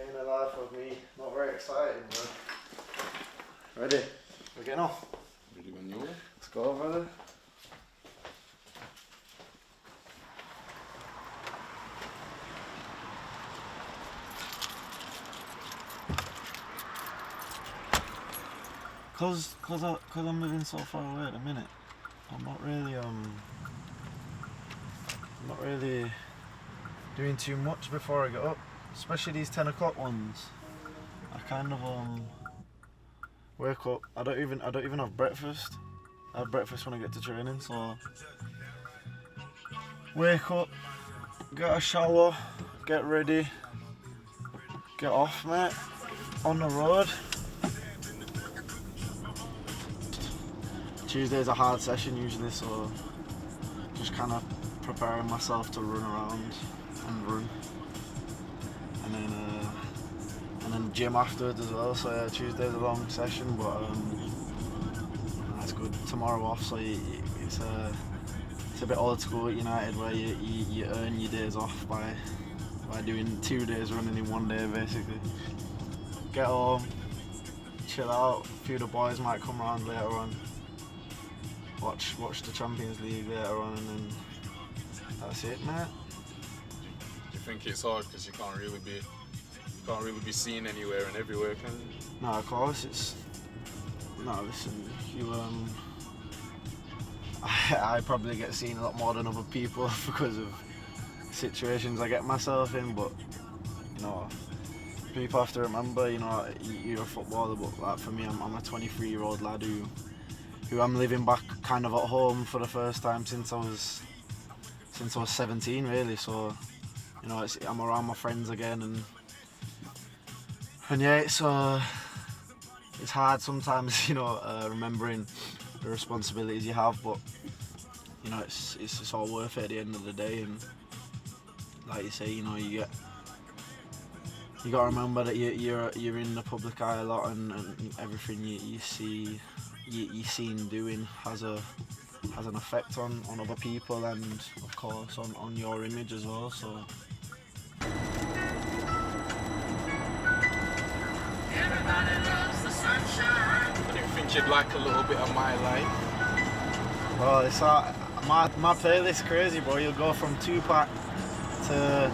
Day in the life of me. Not very exciting, but ready? We're getting off. Ready when you are. Let's go, brother. Cause I'm living so far away at the minute, I'm not really doing too much before I get up, especially these 10 o'clock ones. I kind of wake up. I don't even have breakfast. I have breakfast when I get to training, so wake up, get a shower, get ready, get off, mate, on the road. Tuesday's a hard session usually, so just kind of preparing myself to run around and run, and then gym afterwards as well. So yeah, Tuesday's a long session, but that's good. Tomorrow off, so it's a bit old school at United where you earn your days off by doing 2 days running in 1 day basically. Get home, chill out. A few of the boys might come around later on. Watch the Champions League later on, and then that's it, mate. Do you think it's hard because you can't really be seen anywhere and everywhere, can you? No, of course it's. No, listen, I probably get seen a lot more than other people because of situations I get myself in, but people have to remember, you're a footballer, but like for me, I'm a 23-year-old lad who I'm living back kind of at home for the first time since I was 17 really, so I'm around my friends again, and yeah, it's hard sometimes, remembering the responsibilities you have, but it's all worth it at the end of the day. And like you say, you gotta remember that you're in the public eye a lot, and everything you see you seen doing has an effect on other people, and of course on your image as well. So Everybody loves the sunshine. I didn't think you'd like a little bit of my life. Well, it's my playlist crazy, bro. You'll go from Tupac to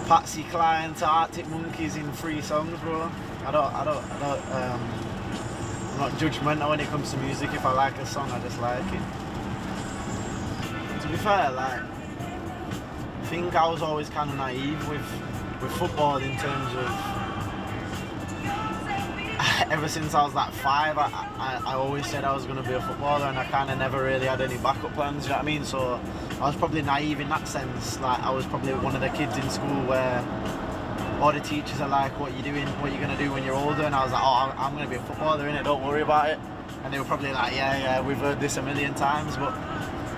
Patsy Cline to Arctic Monkeys in 3 songs, bro. I'm not judgmental when it comes to music. If I like a song, I just like it. To be fair, I think I was always kind of naive with football in terms of ever since I was like 5, I always said I was going to be a footballer, and I kind of never really had any backup plans, you know what I mean? So I was probably naive in that sense. Like, I was probably one of the kids in school where all the teachers are like, what are you doing, what are you going to do when you're older? And I was like, oh, I'm going to be a footballer, innit, don't worry about it. And they were probably like, yeah, we've heard this a million times, but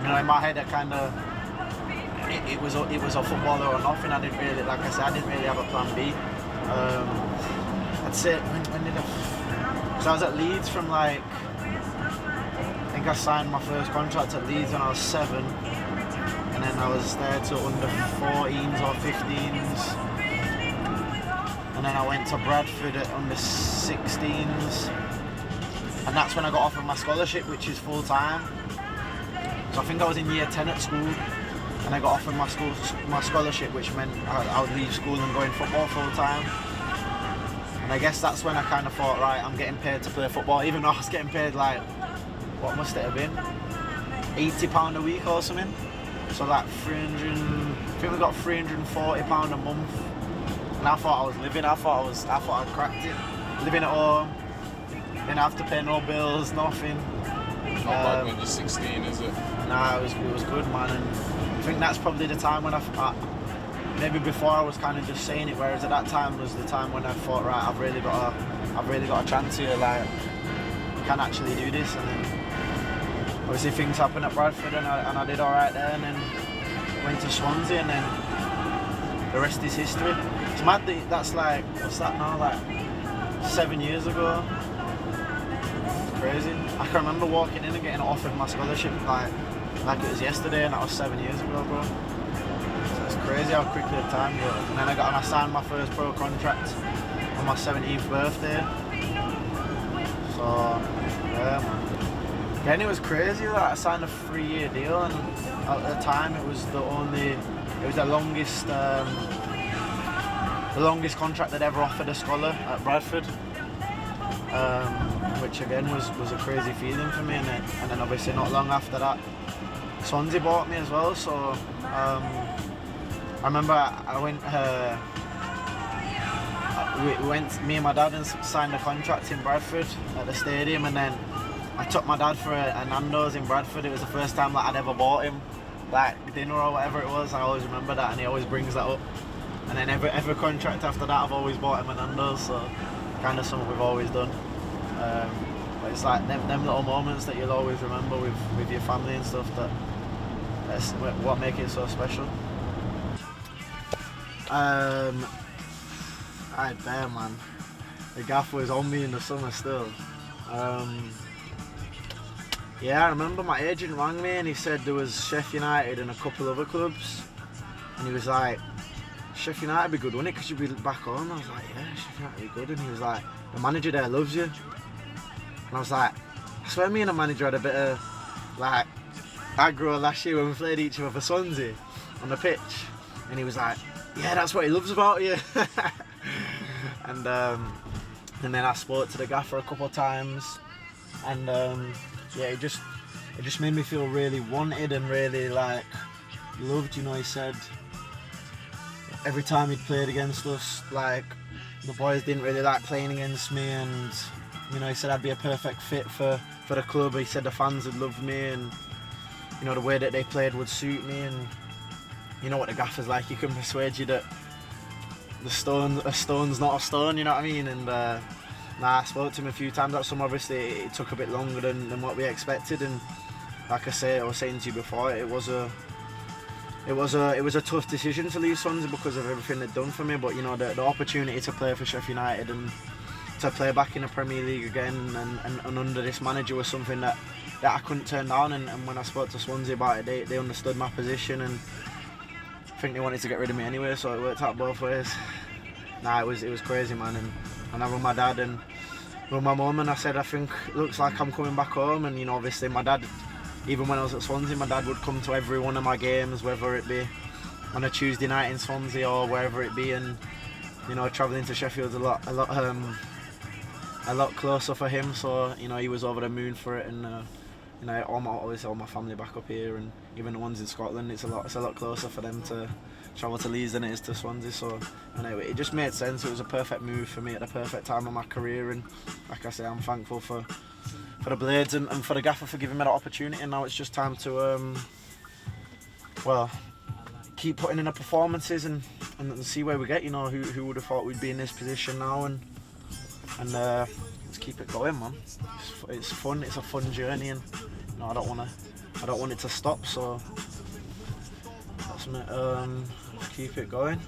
in my head, I kind of, it was a footballer or nothing. I didn't really, like I said, I didn't really have a plan B. I'd say, when did so I was at Leeds from I think I signed my first contract at Leeds when I was 7, and then I was there till under 14s or 15s, and then I went to Bradford at under 16s, and that's when I got offered my scholarship, which is full time. So I think I was in year 10 at school, and I got offered my scholarship, which meant I would leave school and go in football full time. And I guess that's when I kind of thought, right, I'm getting paid to play football, even though I was getting paid what must it have been? £80 a week or something. So I think we got £340 a month. And I thought I was living, I thought I'd cracked it. Living at home, didn't have to pay no bills, nothing. Not bad when you're 16, is it? Nah, it was good, man. And I think that's probably the time when maybe before I was kind of just saying it, whereas at that time was the time when I thought, right, I've really got a chance here, I can actually do this. And then obviously things happened at Bradford, and I did all right there, and then went to Swansea, and then the rest is history. It's mad that that's what's that now, 7 years ago. It's crazy. I can remember walking in and getting offered my scholarship like it was yesterday, and that was 7 years ago, bro. So it's crazy how quickly the time goes. And then I signed my first pro contract on my 17th birthday. So, yeah, man. Again, it was crazy that I signed a 3-year deal, and at the time it was the longest contract they'd ever offered a scholar at Bradford. Which again was a crazy feeling for me, and then obviously not long after that, Swansea bought me as well. So I remember me and my dad and signed a contract in Bradford at the stadium, and then I took my dad for a Nando's in Bradford. It was the first time that I'd ever bought him like dinner or whatever it was. I always remember that, and he always brings that up. And then every contract after that, I've always bought him a Nando's. So kind of something we've always done. But it's like them little moments that you'll always remember with your family and stuff, that's what make it so special. I bet, man. The gaff was on me in the summer still. Yeah, I remember my agent rang me and he said there was Sheffield United and a couple other clubs, and he was like, Sheffield United would be good, wouldn't it, because you'd be back home? I was like, yeah, Sheffield United would be good. And he was like, the manager there loves you. And I was like, I swear me and the manager had a bit of like aggro last year when we played each other for Swansea on the pitch. And he was like, yeah, that's what he loves about you. And then I spoke to the gaffer a couple of times, and yeah, it just made me feel really wanted and really like loved. You know, he said every time he'd played against us, like the boys didn't really like playing against me, and you know, he said I'd be a perfect fit for the club. He said the fans would love me, and you know, the way that they played would suit me. And you know what the gaffer's like, he can persuade you that a stone's not a stone, you know what I mean? And I spoke to him a few times that summer. Obviously it took a bit longer than what we expected, and like I was saying to you before, it was a tough decision to leave Swansea because of everything they'd done for me. But you know, the opportunity to play for Sheffield United and to play back in the Premier League again and under this manager was something that I couldn't turn down. And when I spoke to Swansea about it, they understood my position, and I think they wanted to get rid of me anyway, so it worked out both ways. Nah, it was crazy, man. And I rang my dad and rang my mum, and I said, I think it looks like I'm coming back home. And you know, obviously my dad, even when I was at Swansea, my dad would come to every one of my games, whether it be on a Tuesday night in Swansea or wherever it be. And you know, travelling to Sheffield's a lot closer for him, so you know, he was over the moon for it. And you know, all my family back up here, and even the ones in Scotland, it's a lot closer for them to travel to Leeds than it is to Swansea. So anyway, it just made sense. It was a perfect move for me at the perfect time of my career, and like I say, I'm thankful for the Blades and for the gaffer for giving me that opportunity. And now it's just time to well, keep putting in the performances and see where we get. You know, who would have thought we'd be in this position now, and let's keep it going, man. It's fun. It's a fun journey, and you know, I don't want it to stop. So let's keep it going.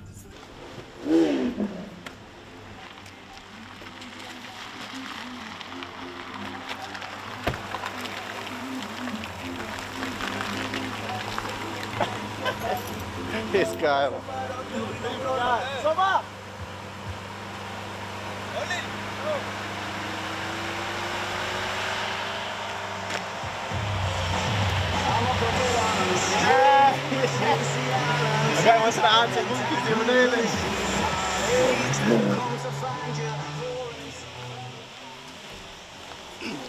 This guy. Summer. The guy wants to Arctic Monkeys the other day.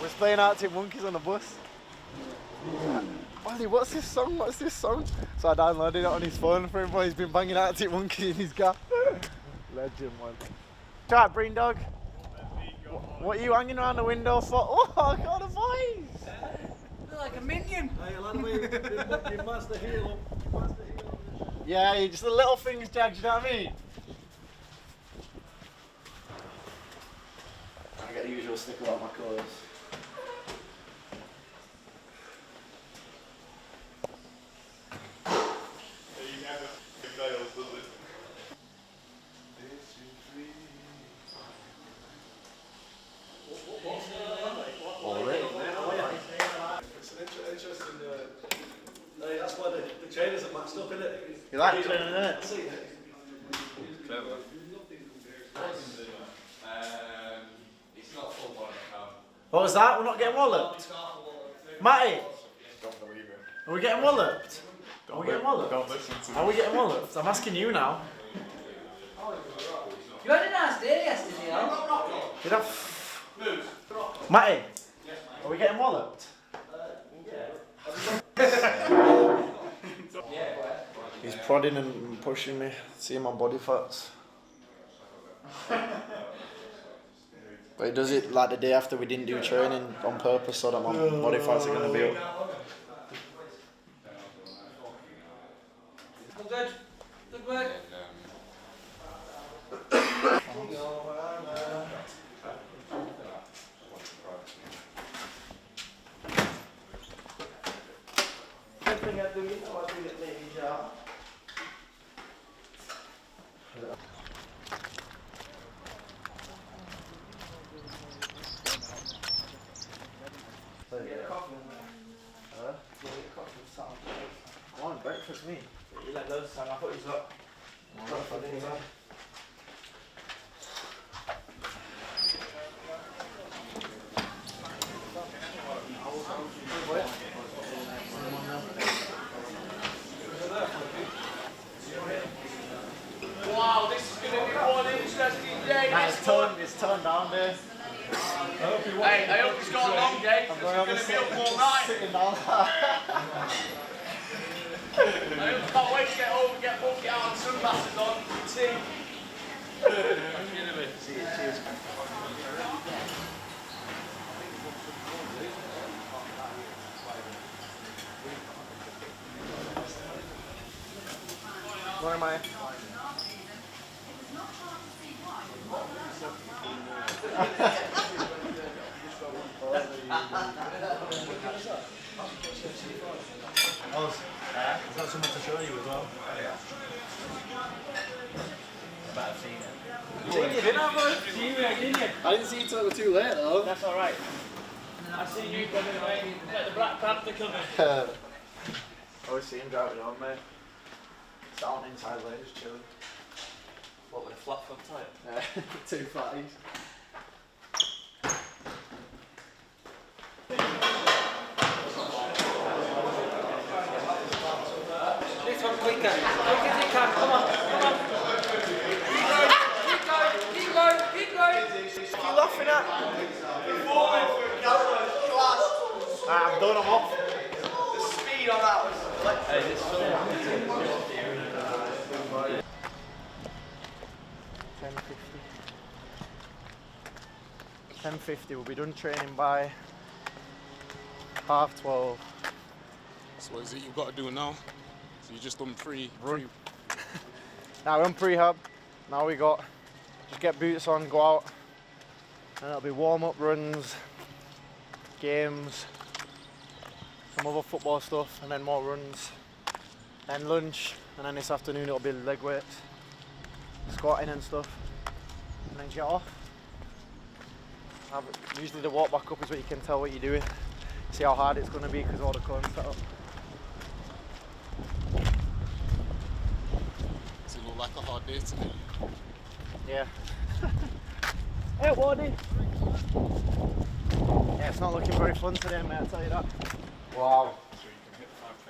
We're playing Arctic Monkeys on the bus. Ollie, what's this song? So I downloaded it on his phone for him, but he's been banging Arctic Monkeys in his gaff. Legend, man. Alright, Breen Dog. What are you hanging around the window for? Oh, I got a voice! You're like a minion! Your master hero. Yeah, just the little things, Jags, you know what I mean? I get the usual sticker about my clothes. That's why the trainers are matched up, innit? You like training, innit? Clever. It's not football now. What was that? We're not getting walloped? Matty, Don't believe it. are we getting walloped? Are we getting walloped? Don't listen to Are we getting walloped? I'm asking you now. You had a nice day yesterday, though. Did I? Matty, are we getting walloped? He's prodding and pushing me, seeing my body fats. But he does it like the day after we didn't do training on purpose so that my body fats are going to be up. Good. Good work. Everything I do, I do it later. I want breakfast, me. You like those time, I thought he's got. Wow, this is going to be one interesting day. It's turned down there. Hey, I hope it's got a long day, because we're going to be up all night. Sitting down. I can't wait to get home and get bucket out and sunglasses on for tea. Cheers. Where am I? I've got something to show you as well. I didn't see you till it was too late though. That's alright. I see you coming away. Let the Black Panther come in. Always see him driving on, mate. Down inside there, just chilling. What, with a flat front tyre? Two fatties. This one's quicker. Quick as you can. Come on. Come on. Keep going. Keep going. Keep going. What are you laughing at? I'm done, I'm off. The speed on that was... Hey, this is so 10:50. We'll be done training by 12:30. So what is it you've got to do now? So you just done Run. Now we're on prehab. Now we got just get boots on, go out, and it'll be warm-up runs, games, some other football stuff, and then more runs, then lunch, and then this afternoon it'll be leg weights, squatting and stuff, and then jet off. Usually the walk back up is what you can tell what you're doing. See how hard it's going to be because all the cones set up. Does it look like a hard day today? Yeah. Hey, Wardy. Yeah, it's not looking very fun today, mate, I'll tell you that. Wow. So you can hit 5K.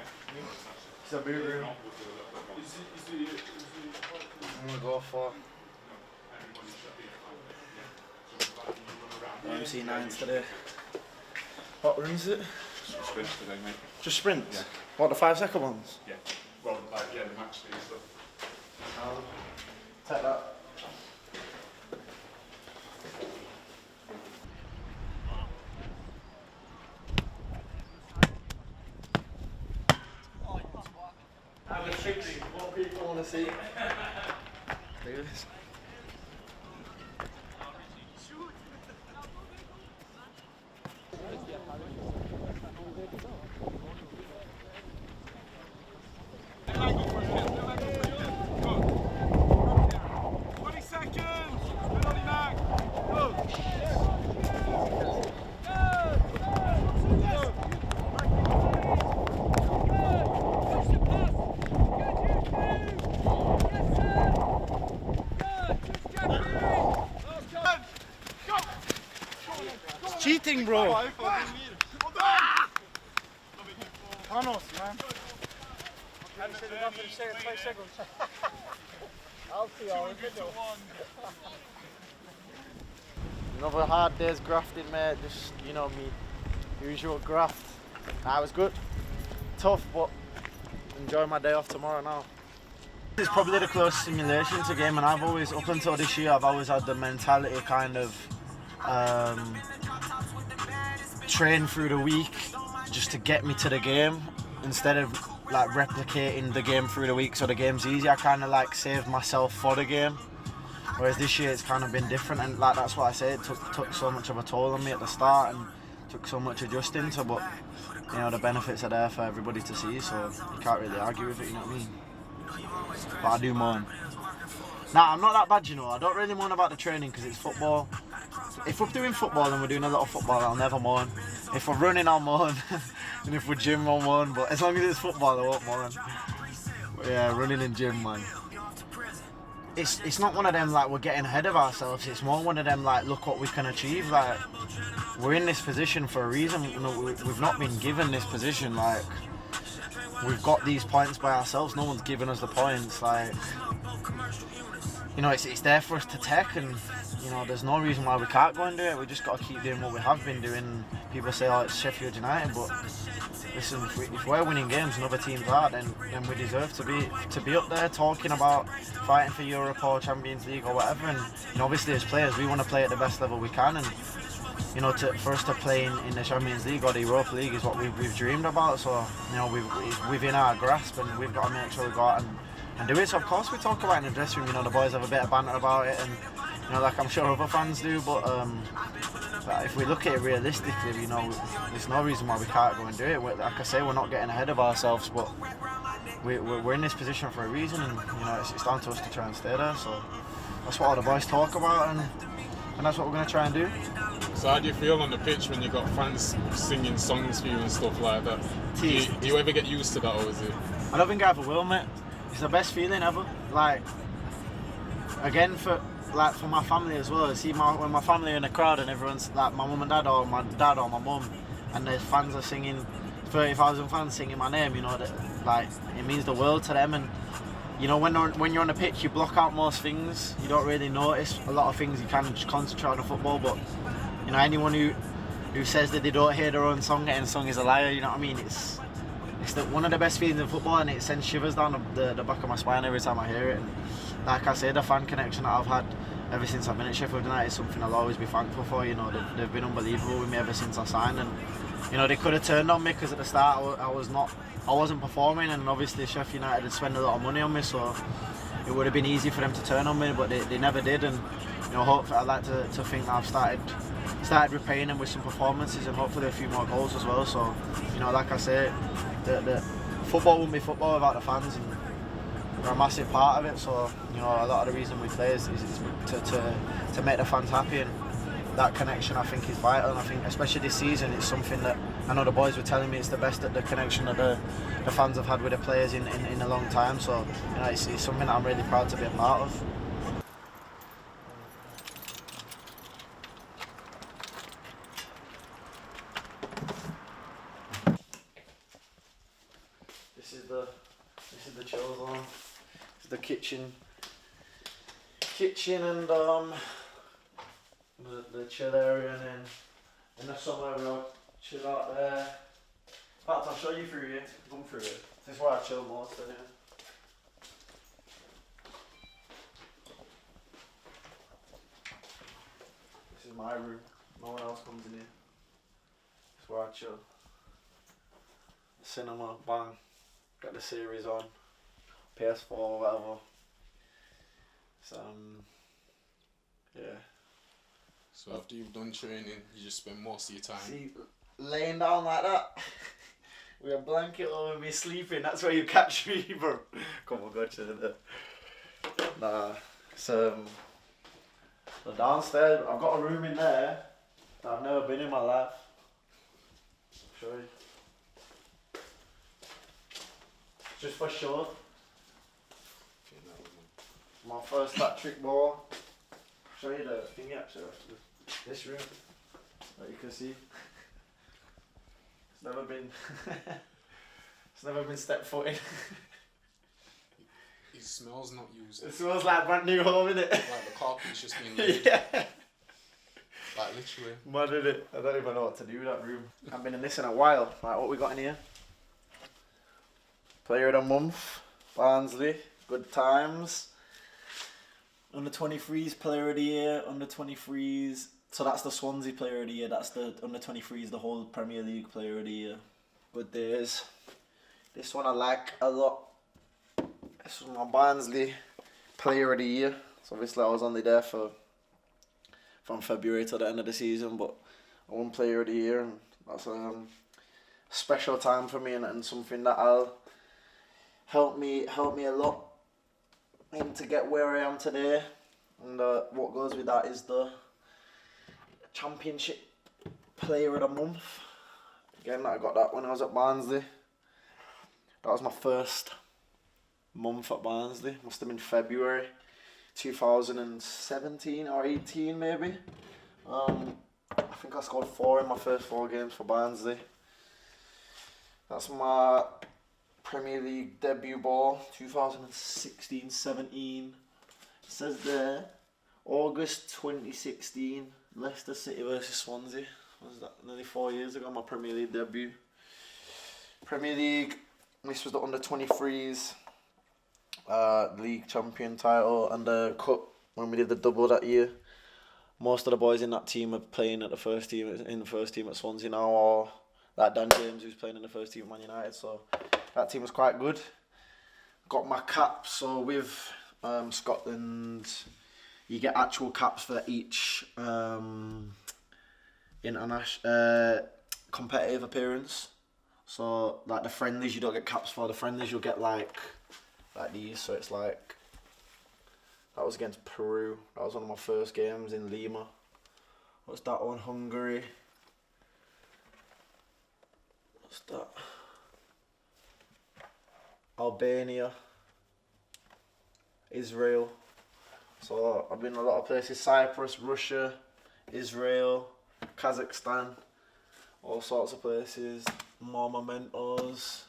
It's a boot room. I'm going to go for MC9s today. What runs is it? Just sprint today, mate. Just sprints? Yeah. What, the 5-second ones? Yeah. Well, like, yeah, the match day stuff. Take that. I'm just fixing what people want to see. Look at this. thing, bro. Manos, man. I'll see you all in the middle. Another hard day's grafting, mate. Just, you know, me usual graft. Nah, it was good. Tough, but enjoy my day off tomorrow now. It's probably the closest simulation to game, and I've always, up until this year, I've always had the mentality kind of train through the week just to get me to the game instead of like replicating the game through the week so the game's easy. I kind of like saved myself for the game, whereas this year it's kind of been different, and like that's what I say, it took so much of a toll on me at the start and took so much adjusting to, but you know, the benefits are there for everybody to see, so you can't really argue with it, you know what I mean? But I do moan. Nah, I'm not that bad, you know. I don't really moan about the training because it's football. If we're doing football and we're doing a lot of football, I'll never moan. If we're running, I'll moan. And if we're gym, I'll moan. But as long as it's football, I won't moan. But yeah, running and gym, man. It's not one of them like we're getting ahead of ourselves. It's more one of them like, look what we can achieve. Like, we're in this position for a reason. You know, we've not been given this position. Like, we've got these points by ourselves. No one's given us the points. Like, you know, it's there for us to take, and you know, there's no reason why we can't go and do it. We just got to keep doing what we have been doing. People say, oh, it's Sheffield United, but listen, if we're winning games and other teams are, then we deserve to be up there talking about fighting for Europe or Champions League or whatever. And you know, obviously as players, we want to play at the best level we can, and you know, for us to play in the Champions League or the Europa League is what we've dreamed about. So you know, it's within our grasp, and we've got to make sure we go out and do it. So of course we talk about it in the dressing room. You know, the boys have a bit of banter about it, and you know, like I'm sure other fans do. But if we look at it realistically, you know, there's no reason why we can't go and do it. Like I say, we're not getting ahead of ourselves, but we're in this position for a reason, and you know, it's down to us to try and stay there. So that's what all the boys talk about, and that's what we're going to try and do. So how do you feel on the pitch when you got fans singing songs for you and stuff like that? Do you ever get used to that, or is it? I don't think I ever will, mate. It's the best feeling ever. Like, again, for my family as well. See, when my family are in the crowd and everyone's like my mum and dad or my dad or my mum, and the fans are singing, 30,000 fans singing my name, you know, that, like, it means the world to them. And you know, when you're on the pitch, you block out most things. You don't really notice a lot of things. You can just concentrate on the football. But you know, anyone who says that they don't hear their own song getting sung is a liar. You know what I mean? It's one of the best feelings in football, and it sends shivers down the back of my spine every time I hear it. And like I say, the fan connection that I've had ever since I've been at Sheffield United is something I'll always be thankful for. You know, they've been unbelievable with me ever since I signed, and you know, they could have turned on me because at the start I wasn't performing, and obviously Sheffield United had spent a lot of money on me, so it would have been easy for them to turn on me, but they never did. And you know, hopefully I'd like to think that I've started repaying them with some performances and hopefully a few more goals as well. So you know, like I say, the football wouldn't be football without the fans, and they're a massive part of it. So you know, a lot of the reason we play is to make the fans happy, and that connection I think is vital. And I think especially this season, it's something that I know the boys were telling me it's the best that the connection that the fans have had with the players in a long time. So you know, it's something that I'm really proud to be a part of. This is the chill zone. This is the kitchen and the chill area, and then in the summer we'll chill out there. In fact, I'll show you through here. Come through it. This is where I chill most of it. This is my room. No one else comes in here. This is where I chill. Cinema, bang. Got the series on. PS4 or whatever. Yeah. So after you've done training, you just spend most of your time. See, laying down like that with a blanket over me sleeping. That's where you catch me, bro. Come on, gotcha. Nah, so the downstairs. I've got a room in there that I've never been in my life. Show you. Just for sure. My first hat trick ball. Show you the thingy actually. This room. that you can see. It's never been it's never been step footed. It smells not used. It smells like a brand new home, innit? Like the carpet's just been laid. Yeah. Like literally. Mad, innit? I don't even know what to do with that room. I've been in this in a while. Like, what we got in here? Player of the month, Barnsley, good times. Under 23s player of the year, under 23s. So that's the Swansea player of the year, that's the under 23s, the whole Premier League player of the year. Good days. This one I like a lot. This was my Barnsley player of the year. So obviously I was only there from February to the end of the season, but I won player of the year, and that's a special time for me, and something that I'll help me a lot in to get where I am today. And what goes with that is the Championship Player of the Month. Again, I got that when I was at Barnsley. That was my first month at Barnsley. Must have been February 2017 or 18 maybe. I think I scored 4 in my first 4 games for Barnsley. That's my Premier League debut ball, 2016-17. It says there, August 2016, Leicester City versus Swansea. Was that nearly 4 years ago, my Premier League debut. Premier League, this was the under 23s league champion title, and the cup when we did the double that year. Most of the boys in that team are playing at the first team at Swansea now, or like Dan James, who's playing in the first team at Man United. So that team was quite good. Got my caps. So with Scotland, you get actual caps for each international competitive appearance. So like the friendlies, you don't get caps for. The friendlies, you'll get like these. So it's like, that was against Peru. That was one of my first games in Lima. What's that one? Hungary. What's that? Albania. Israel. So I've been in a lot of places. Cyprus, Russia, Israel, Kazakhstan. All sorts of places. More mementos.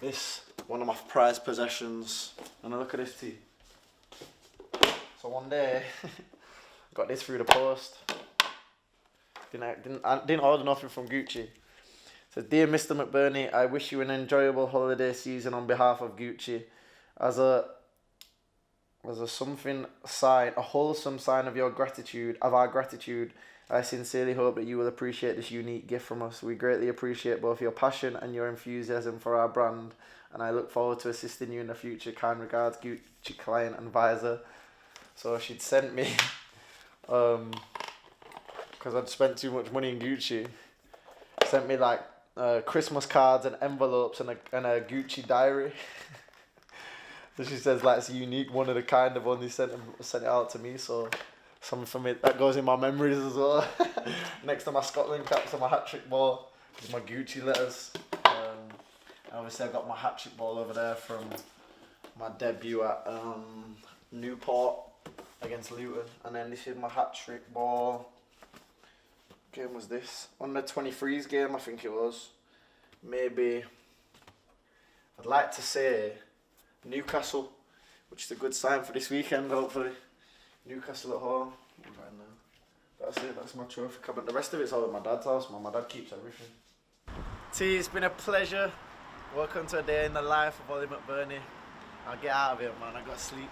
This, one of my prized possessions. And look at this tee. So one day, got this through the post. Didn't order nothing from Gucci. It says, "Dear Mr. McBurney, I wish you an enjoyable holiday season on behalf of Gucci. As a wholesome sign of our gratitude, I sincerely hope that you will appreciate this unique gift from us. We greatly appreciate both your passion and your enthusiasm for our brand, and I look forward to assisting you in the future. Kind regards, Gucci client and advisor." So she'd sent me, because I'd spent too much money in Gucci, sent me like Christmas cards and envelopes and a Gucci diary. So she says like it's a unique, one of the kind. I've only sent it out to me, so something for me that goes in my memories as well. Next to my Scotland caps and my hat-trick ball is my Gucci letters. And obviously I got my hat-trick ball over there from my debut at Newport against Luton, and then this is my hat-trick ball. What game was this? Under 23s game, I think it was. Maybe, I'd like to say Newcastle, which is a good sign for this weekend, hopefully. Newcastle at home. Right now. That's it, that's my trophy cabinet. The rest of it's all at my dad's house, man. My dad keeps everything. T, it's been a pleasure. Welcome to a day in the life of OLI MCBURNIE. I'll get out of here, man. I got to sleep.